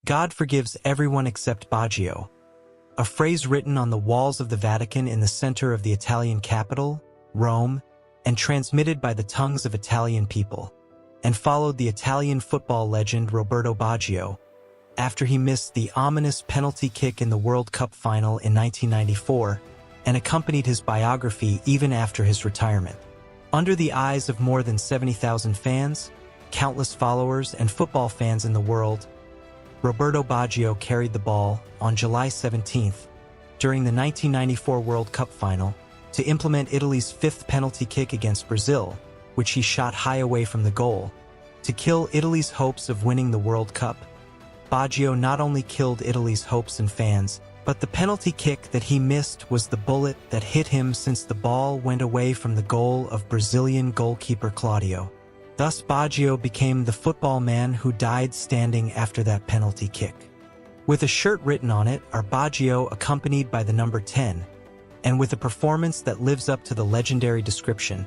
God forgives everyone except Baggio, a phrase written on the walls of the Vatican in the center of the Italian capital, Rome, and transmitted by the tongues of Italian people, and followed the Italian football legend Roberto Baggio after he missed the ominous penalty kick in the World Cup final in 1994 and accompanied his biography even after his retirement. Under the eyes of more than 70,000 fans, countless followers, and football fans in the world, Roberto Baggio carried the ball on July 17th during the 1994 World Cup final to implement Italy's fifth penalty kick against Brazil, which he shot high away from the goal, to kill Italy's hopes of winning the World Cup. Baggio not only killed Italy's hopes and fans, but the penalty kick that he missed was the bullet that hit him since the ball went away from the goal of Brazilian goalkeeper Claudio. Thus Baggio became the football man who died standing after that penalty kick. With a shirt written on it are Baggio accompanied by the number 10, and with a performance that lives up to the legendary description.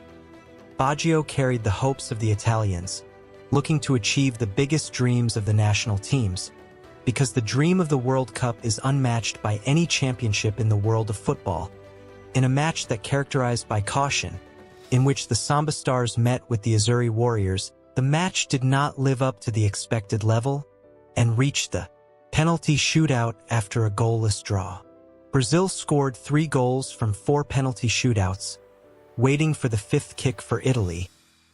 Baggio carried the hopes of the Italians, looking to achieve the biggest dreams of the national teams, because the dream of the World Cup is unmatched by any championship in the world of football. In a match that characterized by caution, in which the Samba Stars met with the Azzurri Warriors, the match did not live up to the expected level and reached the penalty shootout after a goalless draw. Brazil scored 3 goals from 4 penalty shootouts, waiting for the 5th kick for Italy,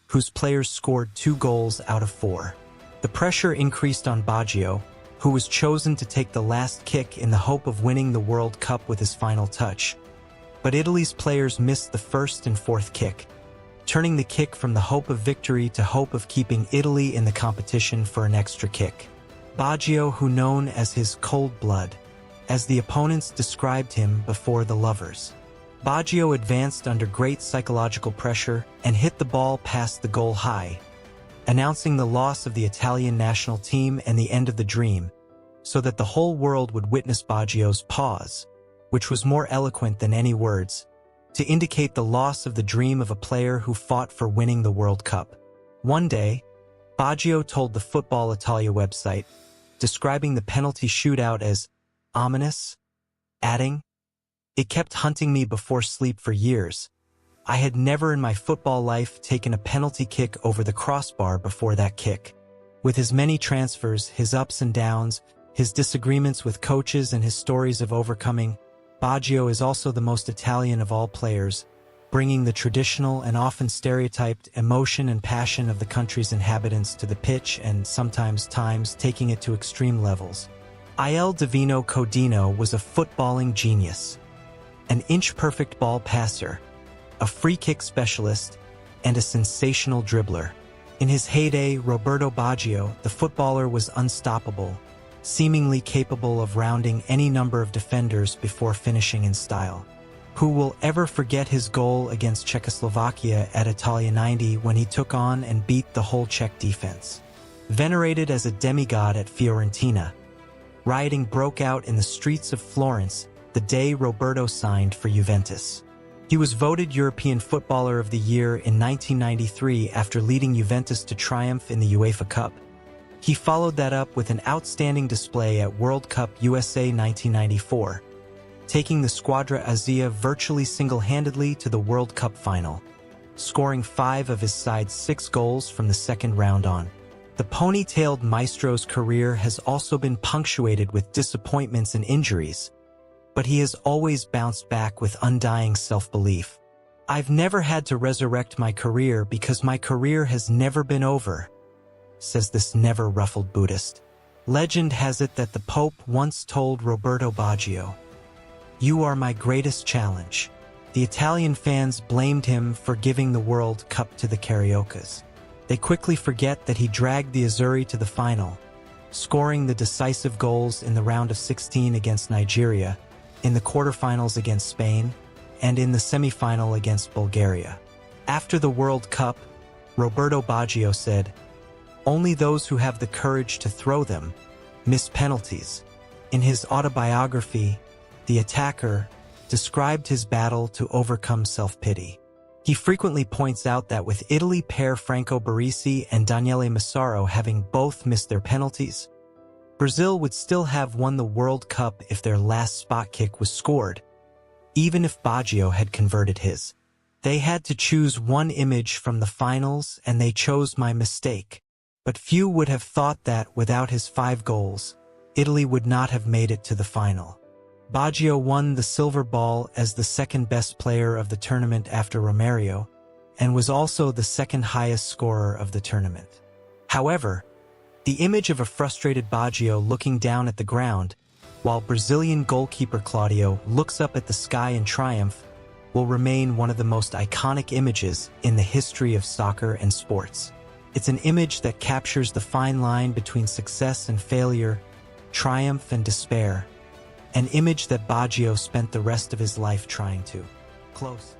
whose players scored 2 goals out of 4. The pressure increased on Baggio, who was chosen to take the last kick in the hope of winning the World Cup with his final touch. But Italy's players missed the 1st and 4th kick, turning the kick from the hope of victory to hope of keeping Italy in the competition for an extra kick. Baggio, who known as his cold blood, as the opponents described him before the lovers. Baggio advanced under great psychological pressure and hit the ball past the goal high, announcing the loss of the Italian national team and the end of the dream, so that the whole world would witness Baggio's pause, which was more eloquent than any words, to indicate the loss of the dream of a player who fought for winning the World Cup. One day, Baggio told the Football Italia website, describing the penalty shootout as ominous, adding, "It kept hunting me before sleep for years. I had never in my football life taken a penalty kick over the crossbar before that kick." With his many transfers, his ups and downs, his disagreements with coaches, and his stories of overcoming, Baggio is also the most Italian of all players, bringing the traditional and often stereotyped emotion and passion of the country's inhabitants to the pitch and sometimes taking it to extreme levels. Il Divino Codino was a footballing genius, an inch-perfect ball passer, a free-kick specialist, and a sensational dribbler. In his heyday, Roberto Baggio, the footballer, was unstoppable, seemingly capable of rounding any number of defenders before finishing in style. Who will ever forget his goal against Czechoslovakia at Italia 90 when he took on and beat the whole Czech defense? Venerated as a demigod at Fiorentina, rioting broke out in the streets of Florence the day Roberto signed for Juventus. He was voted European Footballer of the Year in 1993 after leading Juventus to triumph in the UEFA Cup. He followed that up with an outstanding display at World Cup USA 1994, taking the Squadra Azzurra virtually single-handedly to the World Cup final, scoring 5 of his side's 6 goals from the second round on. The pony-tailed maestro's career has also been punctuated with disappointments and injuries, but he has always bounced back with undying self-belief. "I've never had to resurrect my career because my career has never been over," says this never-ruffled Buddhist. Legend has it that the Pope once told Roberto Baggio, "You are my greatest challenge." The Italian fans blamed him for giving the World Cup to the Cariocas. They quickly forget that he dragged the Azzurri to the final, scoring the decisive goals in the round of 16 against Nigeria, in the quarterfinals against Spain, and in the semifinal against Bulgaria. After the World Cup, Roberto Baggio said, "Only those who have the courage to throw them miss penalties." In his autobiography, The Attacker described his battle to overcome self-pity. He frequently points out that with Italy pair Franco Baresi and Daniele Massaro having both missed their penalties, Brazil would still have won the World Cup if their last spot kick was scored, even if Baggio had converted his. They had to choose one image from the finals, and they chose my mistake. But few would have thought that, without his 5 goals, Italy would not have made it to the final. Baggio won the silver ball as the second-best player of the tournament after Romario, and was also the second highest scorer of the tournament. However, the image of a frustrated Baggio looking down at the ground, while Brazilian goalkeeper Claudio looks up at the sky in triumph, will remain one of the most iconic images in the history of soccer and sports. It's an image that captures the fine line between success and failure, triumph and despair, an image that Baggio spent the rest of his life trying to close.